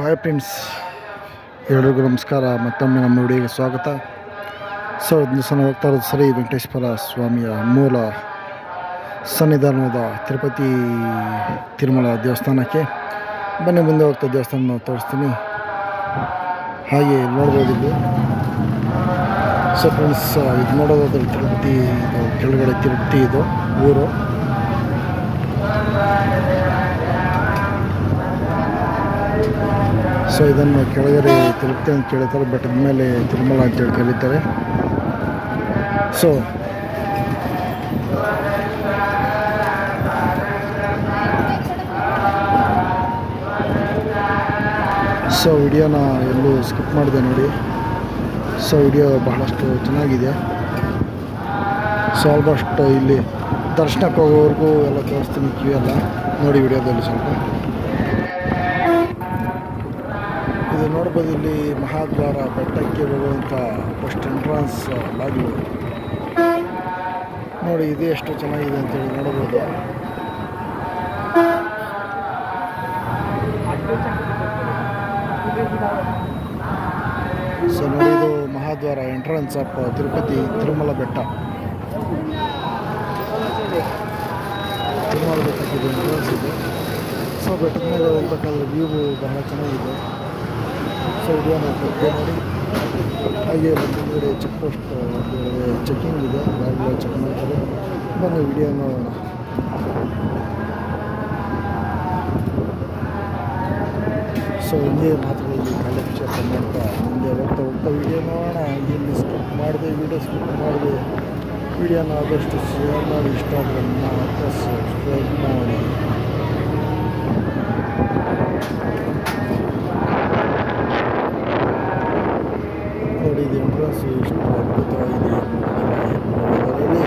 Hi friends, ಎಲ್ರಿಗೂ ನಮಸ್ಕಾರ. ಮತ್ತೊಮ್ಮೆ ನಮ್ಮ ವಿಡಿಯೋಗೆ ಸ್ವಾಗತ. ಸೊ ದಿವಸ ಹೋಗ್ತಾ ಇರೋದು ಶ್ರೀ ವೆಂಕಟೇಶ್ವರ ಸ್ವಾಮಿಯ ಮೂಲ ಸನ್ನಿಧಾನದ ತಿರುಪತಿ ತಿರುಮಲ ದೇವಸ್ಥಾನಕ್ಕೆ. ಬನ್ನಿ ಮುಂದೆ ಹೋಗ್ತಾ ದೇವಸ್ಥಾನ ತೋರಿಸ್ತೀನಿ. ಹಾಗೆ ನೋಡ್ಬೋದು ಇಲ್ಲಿ. ಸೊ ಫ್ರೆಂಡ್ಸ್, ಇದು ನೋಡೋದಾದ್ರೆ ತಿರುಪತಿ, ಇದು ಕೆಳಗಡೆ ತಿರುಪತಿ ಇದು ಊರು. ಸೊ ಇದನ್ನು ಕೆಳಗಡೆ ತಿರುಪತಿ ಅಂತ ಕೇಳ್ತಾರೆ, ಬೆಟ್ಟದ ಮೇಲೆ ತಿರುಮಲ ಅಂತೇಳಿ ಕರೀತಾರೆ. ಸೊ ವಿಡಿಯೋನ ಎಲ್ಲೂ ಸ್ಕಿಪ್ ಮಾಡಿದೆ ನೋಡಿ. ಸೊ ವಿಡಿಯೋ ಬಹಳಷ್ಟು ಚೆನ್ನಾಗಿದೆ. ಸೊ ಆಲ್ಮೋಸ್ಟ್ ಇಲ್ಲಿ ದರ್ಶನಕ್ಕೆ ಹೋಗೋವರೆಗೂ ಎಲ್ಲ ತೋರಿಸ್ತೀನಿ, ಕ್ಯೂ ಎಲ್ಲ ನೋಡಿ ವಿಡಿಯೋದಲ್ಲಿ ಸ್ವಲ್ಪ. ಇದು ನೋಡ್ಬೋದು, ಇಲ್ಲಿ ಮಹಾದ್ವಾರ ಬೆಟ್ಟಕ್ಕೆ ಹೋಗುವಂಥ ಫಸ್ಟ್ ಎಂಟ್ರನ್ಸ್ ಬಾಗಿಲು ನೋಡಿ. ಇದು ಎಷ್ಟು ಚೆನ್ನಾಗಿದೆ ಅಂತೇಳಿ ನೋಡ್ಬೋದು. ಸೊ ನೋಡಿ, ಇದು ಮಹಾದ್ವಾರ ಎಂಟ್ರನ್ಸ್ ಆಫ್ ತಿರುಪತಿ ತಿರುಮಲ ಬೆಟ್ಟ. ತಿರುಮಲ ಬೆಟ್ಟಕ್ಕೆ ಇದು ಎಂಟ್ರನ್ಸ್ ಇದೆ. ಸೊ ಬೆಟ್ಟದ ಮೇಲೆ ಹೋಗ್ಬೇಕಾದ್ರೆ ವ್ಯೂ ಬಹಳ ಚೆನ್ನಾಗಿದೆ. ಸೊ ವಿಡಿಯೋನ ನೋಡಿ. ಹಾಗೆ ಮುಂದುಗಡೆ ಚೆಕ್ ಪೋಸ್ಟ್ ಚೆಕಿಂಗ್ ಇದೆ, ಗಾಡಿಗಳ ಚೆಕ್ ಮಾಡ್ತಾರೆ. ಬನ್ನಿ ವಿಡಿಯೋ ನೋಡೋಣ. ಸೊ ಹಿಂಗೆ ಮಾತ್ರ ಇಲ್ಲಿ ಕಾಲೇಜ್ ಮಾಡ್ತಾ ಮುಂದೆ ಹೋಗ್ತಾ ವಿಡಿಯೋ ನೋಡೋಣ. ಇಲ್ಲಿ ಸ್ಕಿಪ್ ಮಾಡಿದೆ, ವಿಡಿಯೋ ಸ್ಕಿಪ್ ಮಾಡಿದೆ. ವಿಡಿಯೋನ ಆದಷ್ಟು ಶೇರ್ ಮಾಡಿ, ಇಷ್ಟ ಆದರೆ ಮಾತ್ರ ಸಬ್ಸ್ಕ್ರೈಬ್ ಮಾಡಿ. ನೋಡಿ, ಇದು ಎಂಟ್ರನ್ಸ್ ಎಷ್ಟು ಅದ್ಭುತವಾಗಿದೆ. ಅದರಲ್ಲಿ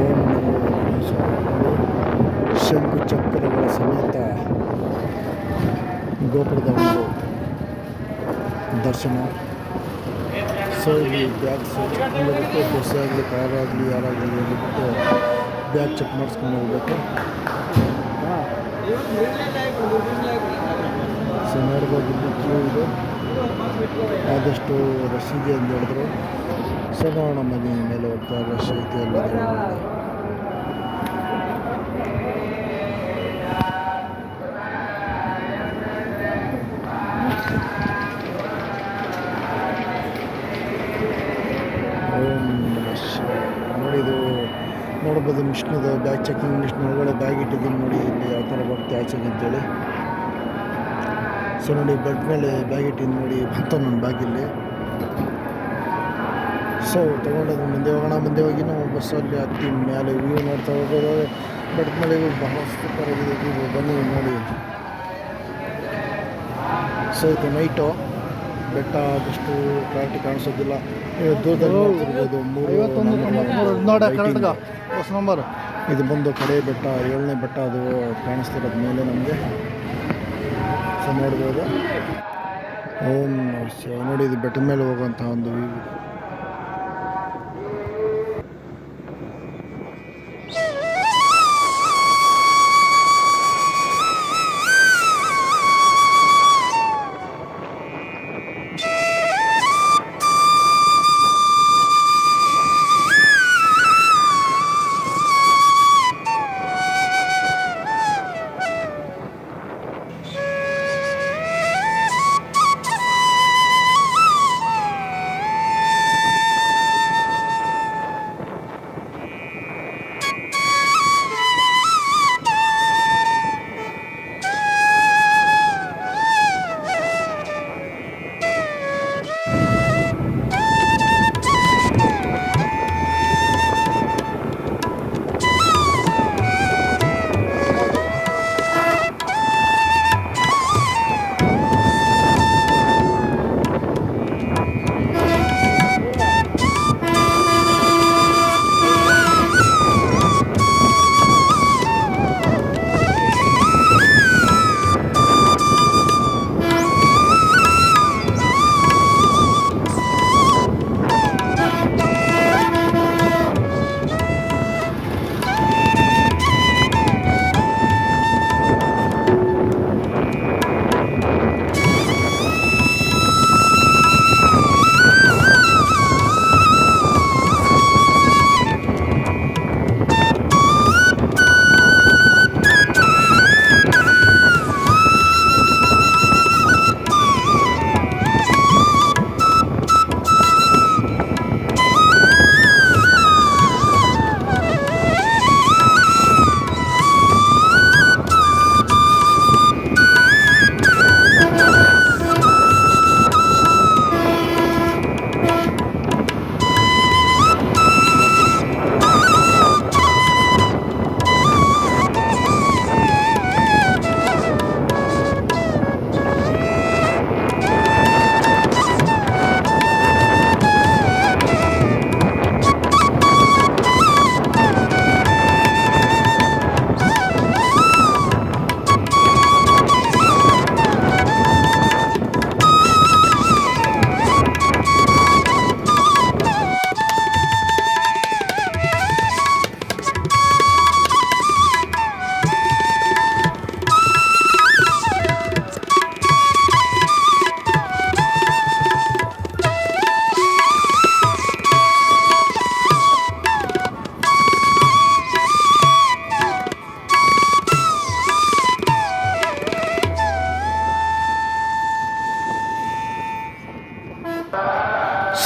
ಓಂ ನಮೋ ಗಣೇಶಾಯ ನೋಡಿ, ಶಂಕು ಚಕ್ರಗಳ ಸಮೇತ ಗೋಪುರದ ಒಂದು ದರ್ಶನ. ಸೊ ಇಲ್ಲಿ ಬ್ಯಾಗ್ಸ್ ಚೆಕ್ ಮಾಡಬೇಕು. ಬಸ್ ಆಗಲಿ, ಕಾರ್ ಆಗಲಿ, ಯಾರಾಗಲಿ ಹೋಗ್ಬಿಟ್ಟು ಬ್ಯಾಗ್ ಚೆಕ್ ಮಾಡಿಸ್ಕೊಂಡು ಹೋಗ್ಬೇಕು. ಸೊ ನೋಡ್ಬೋದು, ಇಲ್ಲಿ ಕ್ಯೂ ಇದೆ, ಆದಷ್ಟು ರಶ್ ಇದೆ ಅಂತ ಹೇಳಿದ್ರು. ಸೊ ನೋಡೋಣ, ಮನೆ ಮೇಲೆ ಹೋಗ್ತಾ ರಶ್ ಐತೆ ಎಲ್ಲ. ನೋಡಿ, ಇದು ನೋಡ್ಬೋದು ಮಿಷನ್ದು ಬ್ಯಾಗ್ ಚೆಕಿಂಗ್ ಮಿಷನ್ ಒಳಗಡೆ ಬ್ಯಾಗ್ ಇಟ್ಟಿದ್ದೀನಿ ನೋಡಿ. ಇಲ್ಲಿ ಯಾವ ಥರ ಬರುತ್ತೆ ಆಚೆಗೆ ಅಂತೇಳಿ. ಸೊ ನೋಡಿ, ಬೆಡ್ ಮೇಲೆ ಬ್ಯಾಗ್ ಇಟ್ಟಿದ್ದೀನಿ ನೋಡಿ, ಬಂತ ನನ್ನ ಬ್ಯಾಗಿಲ್ಲಿ. ಸೊ ತೊಗೊಂಡೋದು ಮುಂದೆ ಹೋಗೋಣ. ಮುಂದೆ ಹೋಗಿ ನಾವು ಬಸ್ಸಲ್ಲಿ ಹತ್ತಿ ಮೇಲೆ ವ್ಯೂ ನೋಡ್ತಾ ಹೋಗೋದು. ಬೆಟ್ಟದ ಮೇಲೆ ಬಹಳ ಸೂಪರ್ ಆಗಿದೆ ವ್ಯೂ. ಬನ್ನಿ ನೋಡಿ. ಸೊ ಇದು ನೈಟು, ಬೆಟ್ಟ ಆದಷ್ಟು ಕ್ಲಾರಿಟಿ ಕಾಣಿಸೋದಿಲ್ಲ. ದೂರದಲ್ಲಿ ನೋಡ್ತಿರ್ಬೋದು 3 ನಂಬರ್. ಇದು ಬಂದು ಕಡೆ ಬೆಟ್ಟ, 7ನೇ ಬೆಟ್ಟ, ಅದು ಕಾಣಿಸ್ತಿರೋದು ಮೇಲೆ ನಮಗೆ. ಸೊ ನೋಡ್ಬೋದು. ಓಂ ನೋಡಿ, ಇದು ಬೆಟ್ಟದ ಮೇಲೆ ಹೋಗುವಂಥ ಒಂದು ವ್ಯೂ.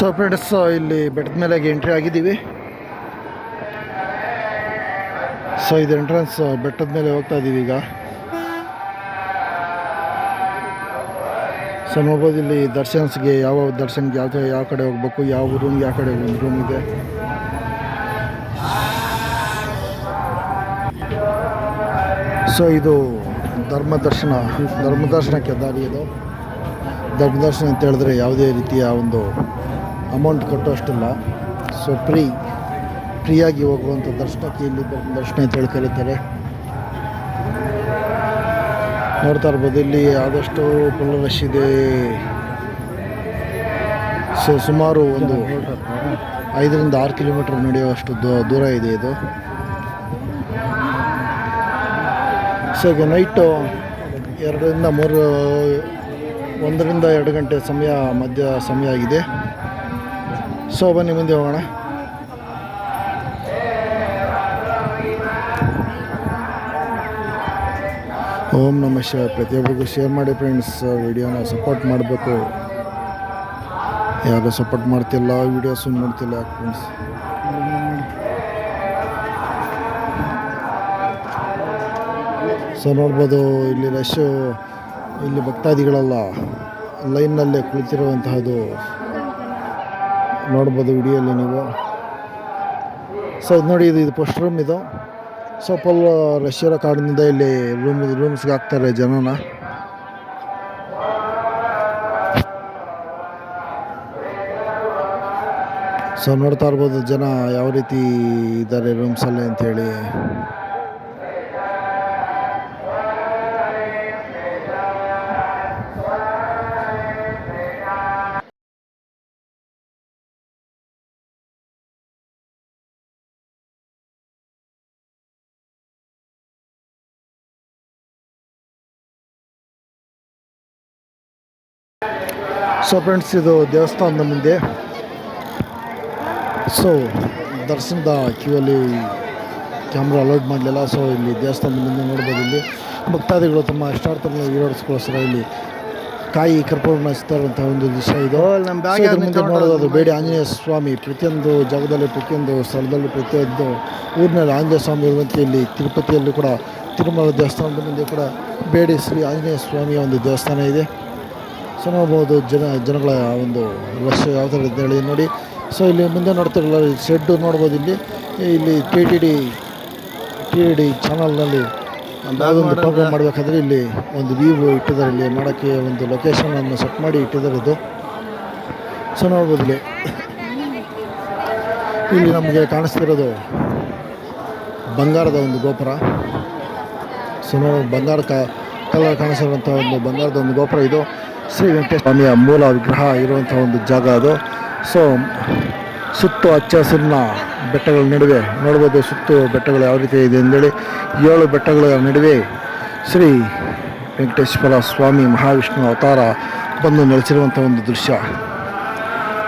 ಸೊ ಫ್ರೆಂಡ್ಸ್, ಇಲ್ಲಿ ಬೆಟ್ಟದ ಮೇಲೆ ಎಂಟ್ರಿ ಆಗಿದ್ದೀವಿ. ಸೊ ಇದು ಎಂಟ್ರೆನ್ಸ್. ಬೆಟ್ಟದ ಮೇಲೆ ಹೋಗ್ತಾ ಇದ್ದೀವಿ ಈಗ. ಸೊ ನೋಡ್ಬೋದು ಇಲ್ಲಿ ದರ್ಶನ್ಸ್ಗೆ ಯಾವ ದರ್ಶನ್ಗೆ ಯಾವ ಕಡೆ ಹೋಗ್ಬೇಕು, ಯಾವ ರೂಮ್ಗೆ ಯಾವ ಕಡೆ ಒಂದು ರೂಮ್ ಇದೆ. ಸೊ ಇದು ಧರ್ಮದರ್ಶನಕ್ಕೆ ದಾರಿ. ಇದು ಧರ್ಮದರ್ಶನ ಅಂತ ಹೇಳಿದ್ರೆ ಯಾವುದೇ ರೀತಿಯ ಒಂದು ಅಮೌಂಟ್ ಕಟ್ಟೋಷ್ಟಿಲ್ಲ. ಸೊ ಫ್ರೀಯಾಗಿ ಹೋಗುವಂಥ ದರ್ಶನಕ್ಕೆ ಇಲ್ಲಿ ದರ್ಶನ ಅಂತ ಹೇಳಿ ಕರೀತಾರೆ. ನೋಡ್ತಾ ಇರ್ಬೋದು ಇಲ್ಲಿ ಆದಷ್ಟು ಫುಲ್ ರಶ್ ಇದೆ. ಸೊ ಸುಮಾರು ಒಂದು 5 ರಿಂದ 6 ಕಿಲೋಮೀಟರ್ ನಡೆಯುವಷ್ಟು ದೂರ ಇದೆ ಇದು. ಸೊ ಈಗ ನೈಟು 1 ರಿಂದ 2 ಗಂಟೆ ಸಮಯ ಆಗಿದೆ. ಸೊ ಬನ್ನಿ ಮುಂದೆ ಹೋಗೋಣ. ಓಂ ನಮಃ ಶಿವಾಯ. ಪ್ರತಿಯೊಬ್ಬರಿಗೂ ಶೇರ್ ಮಾಡಿ ಫ್ರೆಂಡ್ಸ್. ವಿಡಿಯೋನ ಸಪೋರ್ಟ್ ಮಾಡಬೇಕು. ಯಾರು ಸಪೋರ್ಟ್ ಮಾಡ್ತಿಲ್ಲ, ವಿಡಿಯೋಸು ನೋಡ್ತಿಲ್ಲ ಯಾಕೆ ಫ್ರೆಂಡ್ಸ್. ಸೊ ನೋಡ್ಬೋದು ಇಲ್ಲಿ ರಶ್ಶು. ಇಲ್ಲಿ ಭಕ್ತಾದಿಗಳೆಲ್ಲ ಲೈನ್ನಲ್ಲೇ ಕುಳಿತಿರುವಂತಹದ್ದು ನೋಡ್ಬೋದು ವಿಡಿಯೋಲ್ಲಿ ನೀವು. ಸೊ ಇದು ನೋಡಿ, ಇದು ಫಸ್ಟ್ ರೂಮ್. ಇದು ಸೊ ಫುಲ್ ರಶ್ ಇರೋ ಕಾರಣದಿಂದ ಇಲ್ಲಿ ರೂಮ್ಸ್ಗೆ ಹಾಕ್ತಾರೆ ಜನನ. ಸೊ ನೋಡ್ತಾ ಇರ್ಬೋದು ಜನ ಯಾವ ರೀತಿ ಇದ್ದಾರೆ ರೂಮ್ಸಲ್ಲಿ ಅಂಥೇಳಿ. ಸೊ ಫ್ರೆಂಡ್ಸ್, ಇದು ದೇವಸ್ಥಾನದ ಮುಂದೆ. ಸೊ ದರ್ಶನದ ಕ್ಯೂಯಲ್ಲಿ ಕ್ಯಾಮ್ರಾ ಅಲೌಡ್ ಮಾಡಲಿಲ್ಲ. ಸೊ ಇಲ್ಲಿ ದೇವಸ್ಥಾನದ ಮುಂದೆ ನೋಡ್ಬೋದು, ಇಲ್ಲಿ ಭಕ್ತಾದಿಗಳು ತಮ್ಮ ಇಷ್ಟಾರ್ಥಗಳನ್ನ ಈಡೇರಿಸ್ಕೋಸ್ಕರ ಇಲ್ಲಿ ಕಾಯಿ ಕರ್ಪೂರನ ಹಚ್ತಾರಂಥ ಒಂದು ದೃಶ್ಯ ಇದು. ಮುಂದೆ ನೋಡೋದು ಅದು ಬೇಡಿ ಆಂಜನೇಯ ಸ್ವಾಮಿ. ಪ್ರತಿಯೊಂದು ಜಾಗದಲ್ಲಿ, ಪ್ರತಿಯೊಂದು ಸ್ಥಳದಲ್ಲಿ, ಪ್ರತಿಯೊಂದು ಊರಿನಲ್ಲಿ ಆಂಜನೇಯ ಸ್ವಾಮಿ ಇರುವಂತೆ ಇಲ್ಲಿ ತಿರುಪತಿಯಲ್ಲಿ ಕೂಡ ತಿರುಮಲ ದೇವಸ್ಥಾನದ ಮುಂದೆ ಕೂಡ ಬೇಡಿ ಶ್ರೀ ಆಂಜನೇಯ ಸ್ವಾಮಿಯ ಒಂದು ದೇವಸ್ಥಾನ ಇದೆ. ಸೊ ನೋಡ್ಬೋದು ಜನಗಳ ಒಂದು ರಶ್ ಯಾವ ಥರ ಇದೆ ಹೇಳಿ ನೋಡಿ. ಸೊ ಇಲ್ಲಿ ಮುಂದೆ ನೋಡ್ತಿರಲ್ಲ ಶೆಡ್ಡು ನೋಡ್ಬೋದು. ಇಲ್ಲಿ ಟಿ ಡಿ ಚಾನಲ್ನಲ್ಲಿ ಯಾವುದೊಂದು ಪ್ರೋಗ್ರಾಮ್ ಮಾಡಬೇಕಾದ್ರೆ ಇಲ್ಲಿ ಒಂದು ವ್ಯೂ ಇಟ್ಟಿದ್ದಾರೆ. ಇಲ್ಲಿ ಮಾಡೋಕ್ಕೆ ಒಂದು ಲೊಕೇಶನನ್ನು ಸೆಟ್ ಮಾಡಿ ಇಟ್ಟಿದ್ದಾರೆ ಇದು. ಸೊ ನೋಡ್ಬೋದು ಇಲ್ಲಿ ನಮಗೆ ಕಾಣಿಸ್ತಿರೋದು ಬಂಗಾರದ ಒಂದು ಗೋಪುರ. ಸೊ ಬಂಗಾರ ಕಲರ್ ಕಾಣಿಸಿರುವಂಥ ಒಂದು ಬಂಗಾರದ ಒಂದು ಗೋಪುರ ಇದು. ಶ್ರೀ ವೆಂಕಟೇಶ್ವರ ಸ್ವಾಮಿಯ ಮೂಲ ವಿಗ್ರಹ ಇರುವಂಥ ಒಂದು ಜಾಗ ಅದು. ಸೊ ಸುತ್ತು ಹಚ್ಚ ಹಸಿರಿನ ಬೆಟ್ಟಗಳ ನಡುವೆ ನೋಡ್ಬೋದು. ಸುತ್ತು ಬೆಟ್ಟಗಳು ಯಾವ ರೀತಿ ಇದೆ ಅಂದೇಳಿ 7 ಬೆಟ್ಟಗಳ ನಡುವೆ ಶ್ರೀ ವೆಂಕಟೇಶ್ವರ ಸ್ವಾಮಿ ಮಹಾವಿಷ್ಣು ಅವತಾರ ಬಂದು ನೆಲೆಸಿರುವಂಥ ಒಂದು ದೃಶ್ಯ.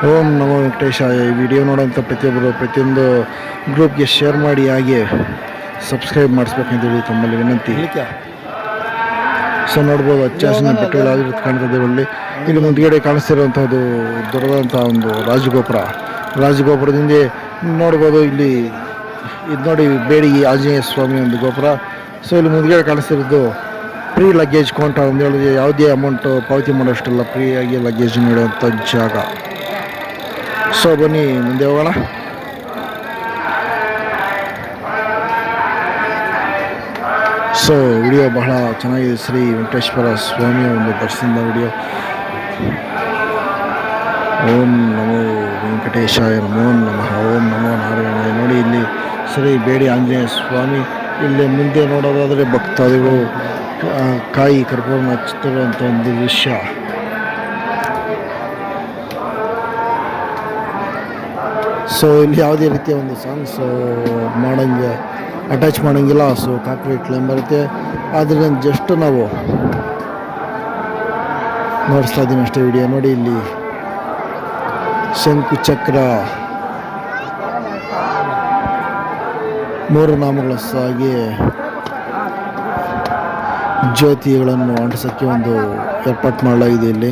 ಓಂ ನಮೋ ವೆಂಕಟೇಶಾಯ. ಈ ವಿಡಿಯೋ ನೋಡೋಂಥ ಪ್ರತಿಯೊಂದು ಗ್ರೂಪ್ಗೆ ಶೇರ್ ಮಾಡಿ, ಹಾಗೆ ಸಬ್ಸ್ಕ್ರೈಬ್ ಮಾಡಿಸ್ಬೇಕಂತೇಳಿ ತಮ್ಮಲ್ಲಿ ವಿನಂತಿ. ಸೊ ನೋಡ್ಬೋದು ಹಚ್ಚ ಹಸಿರಿನ ಬೆಟ್ಟಗಳು ಯಾವ ರೀತಿ ಕಾಣ್ತದೆ ಒಳ್ಳೆ. ಇಲ್ಲಿ ಮುಂದ್ಗಡೆ ಕಾಣಿಸ್ತಿರುವಂಥದ್ದು ದೊಡ್ಡದಾದಂಥ ಒಂದು ರಾಜಗೋಪುರದಿಂದ ನೋಡ್ಬೋದು. ಇಲ್ಲಿ ಇದು ನೋಡಿ ಬೇಡಿ ಆಂಜನೇಯ ಸ್ವಾಮಿ ಒಂದು ಗೋಪುರ. ಸೊ ಇಲ್ಲಿ ಮುಂದ್ಗಡೆ ಕಾಣಿಸ್ತಿರೋದು ಫ್ರೀ ಲಗೇಜ್ ಕೌಂಟರ್ ಅಂತ ಹೇಳಿದ್ರೆ ಯಾವುದೇ ಅಮೌಂಟ್ ಪಾವತಿ ಮಾಡೋಷ್ಟಲ್ಲ, ಫ್ರೀಯಾಗಿ ಲಗೇಜ್ ನೀಡುವಂಥ ಜಾಗ. ಸೊ ಬನ್ನಿ ಮುಂದೆ ಹೋಗೋಣ. ಸೊ ವಿಡಿಯೋ ಬಹಳ ಚೆನ್ನಾಗಿದೆ. ಶ್ರೀ ವೆಂಕಟೇಶ್ವರ ಸ್ವಾಮಿಯ ಒಂದು ದರ್ಶನದ ವಿಡಿಯೋ. ಓಂ ನಮೋ ವೆಂಕಟೇಶಾಯ, ನಮೋ ನಮಃ, ಓಂ ನಮೋ ನಾರಾಯಣ. ನೋಡಿ ಇಲ್ಲಿ ಶ್ರೀ ಬೇಡಿ ಆಂಜನೇಯ ಸ್ವಾಮಿ. ಇಲ್ಲಿ ಮುಂದೆ ನೋಡೋದಾದರೆ ಭಕ್ತಾದಿಗಳು ಕಾಯಿ ಕರ್ಪೂರನ ಹಚ್ಚುತ್ತಿರುವಂಥ ಒಂದು ದೃಶ್ಯ. ಸೊ ಇಲ್ಲಿ ಯಾವುದೇ ರೀತಿಯ ಒಂದು ಸಾಂಗ್ಸ್ ಅಟ್ಯಾಚ್ ಮಾಡೋಂಗಿಲ್ಲ. ಸೊ ಕಾಪಿರೈಟ್ ಕ್ಲೇಮ್ ಬರುತ್ತೆ. ಆದ್ದರಿಂದ ಜಸ್ಟ್ ನಾವು ನೋಡಿಸ್ತಾ ಇದ್ದೀನಿ ಅಷ್ಟೇ ವಿಡಿಯೋ. ನೋಡಿ ಇಲ್ಲಿ ಶಂಕು ಚಕ್ರ 3 ನಾಮಗಳ ಹಾಗೆ ಜ್ಯೋತಿಗಳನ್ನು ಅಂಟಿಸೋಕ್ಕೆ ಒಂದು ಏರ್ಪಾಟ್ ಮಾಡಲಾಗಿದೆ ಇಲ್ಲಿ.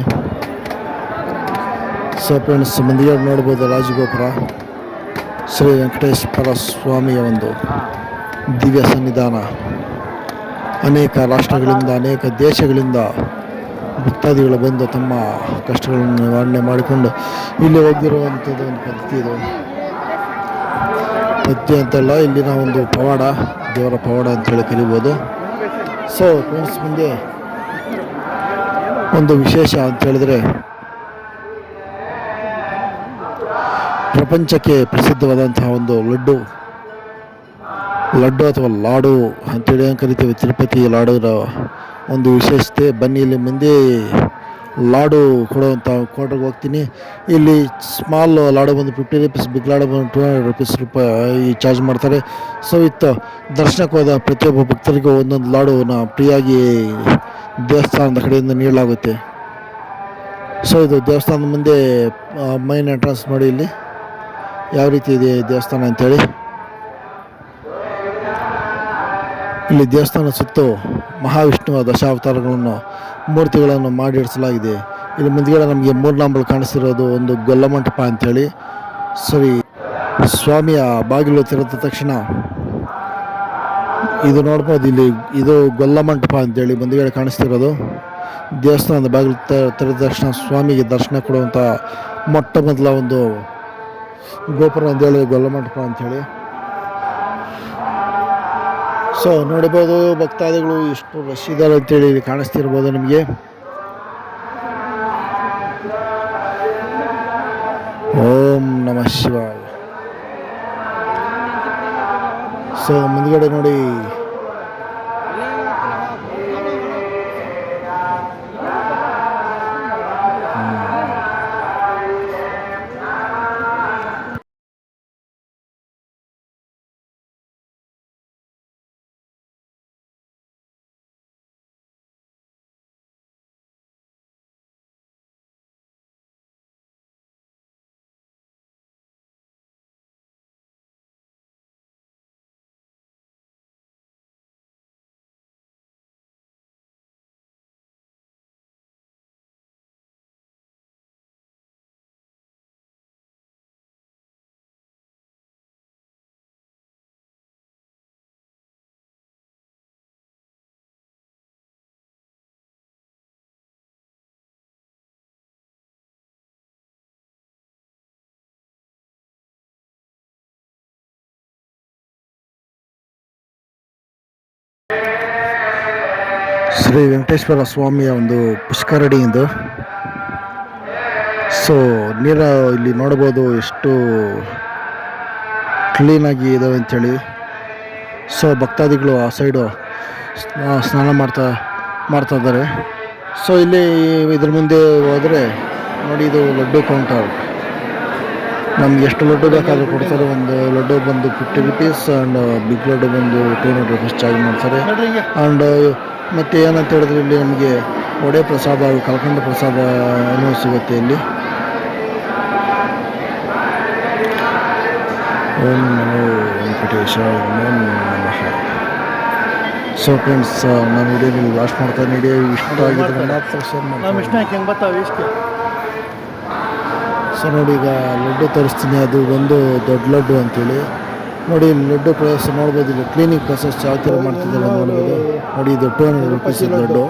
ಸೊ ಸೊ ಫ್ರೆಂಡ್ಸ್, ಮುಂದಿಗೆ ನೋಡ್ಬೋದು ರಾಜಗೋಪುರ, ಶ್ರೀ ವೆಂಕಟೇಶ್ವರ ಸ್ವಾಮಿಯ ಒಂದು ದಿವ್ಯ ಸನ್ನಿಧಾನ. ಅನೇಕ ರಾಷ್ಟ್ರಗಳಿಂದ, ಅನೇಕ ದೇಶಗಳಿಂದ ಭಕ್ತಾದಿಗಳು ಬಂದು ತಮ್ಮ ಕಷ್ಟಗಳನ್ನು ನಿವಾರಣೆ ಮಾಡಿಕೊಂಡು ಇಲ್ಲಿ ಹೋಗಿರುವಂಥದ್ದು ಒಂದು ಪದ್ಧತಿ. ಇದು ಪದ್ಧತಿ ಅಂತಲ್ಲ, ಇಲ್ಲಿನ ಒಂದು ಪವಾಡ, ದೇವರ ಪವಾಡ ಅಂತೇಳಿ ಕರಿಬೋದು. ಸೊ ಫ್ರೆಂಡ್ಸ್, ಮುಂದೆ ಒಂದು ವಿಶೇಷ ಅಂತ ಹೇಳಿದ್ರೆ, ಪ್ರಪಂಚಕ್ಕೆ ಪ್ರಸಿದ್ಧವಾದಂತಹ ಒಂದು ಲಡ್ಡು ಅಥವಾ ಲಾಡು ಅಂತೇಳಿ ಕರಿತೀವಿ. ತಿರುಪತಿ ಲಾಡುರ ಒಂದು ವಿಶೇಷತೆ. ಬನ್ನಿ, ಇಲ್ಲಿ ಮುಂದೆ ಲಾಡು ಕೊಡುವಂಥ ಕೋಟೆಗೆ ಹೋಗ್ತೀನಿ. ಇಲ್ಲಿ ಸ್ಮಾಲ್ ಲಾಡು ಬಂದು 50 ರೂಪೀಸ್, ಬಿಗ್ ಲಾಡು ಬಂದು 200 ರೂಪಾಯಿ ಚಾರ್ಜ್ ಮಾಡ್ತಾರೆ. ಸೊ ಇತ್ತು ದರ್ಶನಕ್ಕೆ ಹೋದ ಪ್ರತಿಯೊಬ್ಬ ಭಕ್ತರಿಗೂ ಒಂದೊಂದು ಲಾಡುನ ಫ್ರೀಯಾಗಿ ದೇವಸ್ಥಾನದ ಕಡೆಯಿಂದ ನೀಡಲಾಗುತ್ತೆ. ಸೊ ಇದು ದೇವಸ್ಥಾನದ ಮುಂದೆ ಮೈನ್ ಎಂಟ್ರೆನ್ಸ್ ನೋಡಿ, ಇಲ್ಲಿ ಯಾವ ರೀತಿ ಇದೆ ದೇವಸ್ಥಾನ ಅಂತೇಳಿ. ಇಲ್ಲಿ ದೇವಸ್ಥಾನ ಸುತ್ತು ಮಹಾವಿಷ್ಣುವ ದಶಾವತಾರಗಳನ್ನು, ಮೂರ್ತಿಗಳನ್ನು ಮಾಡಿಡಿಸಲಾಗಿದೆ. ಇಲ್ಲಿ ಮುಂದ್ಗಡೆ ನಮಗೆ 3 ನಂಬರ್ ಕಾಣಿಸ್ತಿರೋದು ಒಂದು ಗೊಲ್ಲಮಂಟಪ ಅಂಥೇಳಿ. ಸರಿ, ಸ್ವಾಮಿಯ ಬಾಗಿಲು ತೆರೆದ ತಕ್ಷಣ ಇದು ನೋಡ್ಬೋದು. ಇಲ್ಲಿ ಇದು ಗೊಲ್ಲಮಂಟಪ ಅಂತೇಳಿ ಮುಂದ್ಗಡೆ ಕಾಣಿಸ್ತಿರೋದು. ದೇವಸ್ಥಾನದ ಬಾಗಿಲು ತೆರೆದ ತಕ್ಷಣ ಸ್ವಾಮಿಗೆ ದರ್ಶನ ಕೊಡುವಂಥ ಮೊಟ್ಟ ಮೊದಲ ಒಂದು ಗೋಪುರ ಅಂತೇಳಿ ಗೊಲ್ಲಮಂಟಪ ಅಂಥೇಳಿ. ಸೊ ನೋಡ್ಬೋದು, ಭಕ್ತಾದಿಗಳು ಎಷ್ಟು ರಶ್ ಇದ್ದಾರೆ ಅಂತೇಳಿ ಇಲ್ಲಿ ಕಾಣಿಸ್ತಿರ್ಬೋದು ನಿಮಗೆ. ಓಂ ನಮಃ ಶಿವಾಯ. ಸೊ ಮುಂದ್ಗಡೆ ನೋಡಿ, ಶ್ರೀ ವೆಂಕಟೇಶ್ವರ ಸ್ವಾಮಿಯ ಒಂದು ಪುಷ್ಕರಣಿ ಇದು. ಸೊ ನೀರು ಇಲ್ಲಿ ನೋಡ್ಬೋದು ಎಷ್ಟು ಕ್ಲೀನಾಗಿ ಇದಾವೆ ಅಂಥೇಳಿ. ಸೊ ಭಕ್ತಾದಿಗಳು ಆ ಸೈಡು ಸ್ನಾನ ಮಾಡ್ತಾ ಇದ್ದಾರೆ. ಸೊ ಇಲ್ಲಿ ಇದ್ರ ಮುಂದೆ ಹೋದರೆ ನೋಡಿ, ಇದು ಲಡ್ಡು ಕೌಂಟರ್. ನಮ್ಗೆ ಎಷ್ಟು ಲಡ್ಡು ಬೇಕಾದರೂ ಕೊಡ್ತಾರೆ. ಒಂದು ಲಡ್ಡು ಬಂದು 50 ರೂಪೀಸ್ ಆ್ಯಂಡ್ ಬಿಗ್ ಲಡ್ಡು ಬಂದು 200 ರೂಪೀಸ್ ಚಾರ್ಜ್ ಮಾಡ್ತಾರೆ. ಆ್ಯಂಡ್ ಮತ್ತು ಏನಂತ ಹೇಳಿದ್ರೆ, ಇಲ್ಲಿ ನಮಗೆ ವಡೆ ಪ್ರಸಾದ, ಕಲ್ಕಂಡ ಪ್ರಸಾದ ಸಿಗುತ್ತೆ ಇಲ್ಲಿ. ಓಂ ನಮೋ ವೆಂಕಟೇಶ, ಓಂ ನಮಃ. ಸೊ ಫ್ರೆಂಡ್ಸ್, ನಾನು ವಿಡಿಯೋದಲ್ಲಿ ಲಾಸ್ಟ್ ಮಾಡ್ತಾ ವಿಡಿಯೋ ಇಷ್ಟ ಆಗಿದ್ರೆ ಸೊ ನೋಡಿ, ಈಗ ಲಡ್ಡು ತೋರಿಸ್ತೀನಿ. ಅದು ಒಂದು ದೊಡ್ಡ ಲಡ್ಡು ಅಂತೇಳಿ ನೋಡಿ. ಲಡ್ಡು ಪ್ರೊಸೆಸ್ ನೋಡ್ಬೋದು. ಇಲ್ಲಿ ಕ್ಲೀನಿಂಗ್ ಪ್ರೊಸೆಸ್ ಯಾವ ಥರ ಮಾಡ್ತಿದ್ದಾರೆ ನೋಡ್ಬೋದು. ನೋಡಿ, ಇದು 200 ರೂಪೀಸ್ ಲಡ್ಡು.